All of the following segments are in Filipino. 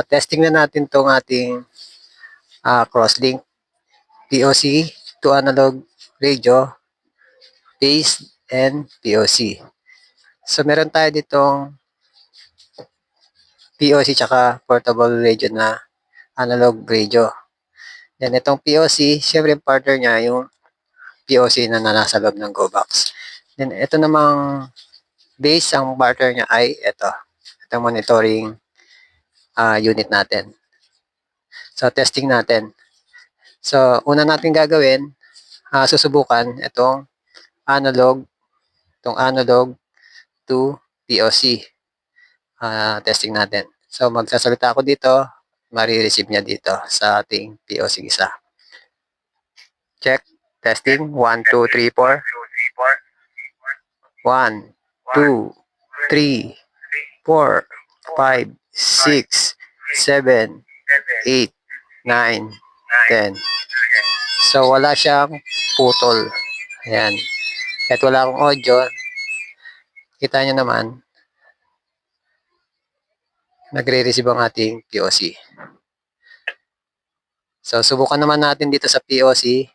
Testing na natin tong ating crosslink POC to analog radio, base and POC. So meron tayo ditong POC tsaka portable radio na analog radio. Then itong POC, syempre partner niya yung POC na nasa loob ng Go box. Then ito namang base, ang partner niya ay itong monitoring unit natin. So testing natin. So una natin gagawin, susubukan itong analog to POC. Testing natin. So magsasalita ako dito, marireceive niya dito sa ating POC isa. Check. Testing. 1, 2, 3, 4. 1, 2, 3, 4, 5, 6, 7, 8, 9, 10. So wala siyang putol. Ayan. Kahit wala akong audio, kita nyo naman, nagre-receive ang ating POC. So subukan naman natin dito sa POC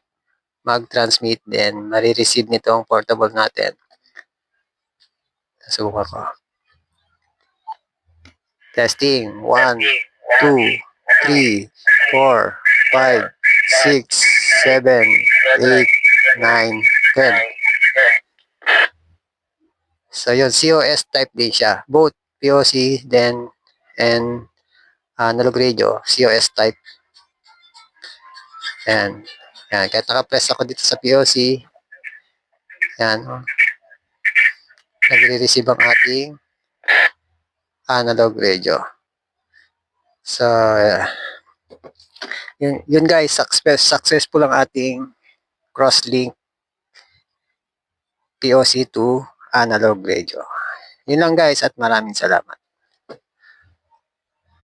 mag-transmit, then marireceive nitong portable natin. Subukan ko. Testing. 1, 2, 3, 4, 5, 6, 7, 8, 9, 10. So yun, COS type din siya. Both POC then and analog radio, COS type. Yan. Yan. Kahit naka-press ako dito sa POC, yan. Nagre-receive ang ating analog radio. So, yun guys, successful ang ating crosslink POC to analog radio. Yun lang guys, at maraming salamat.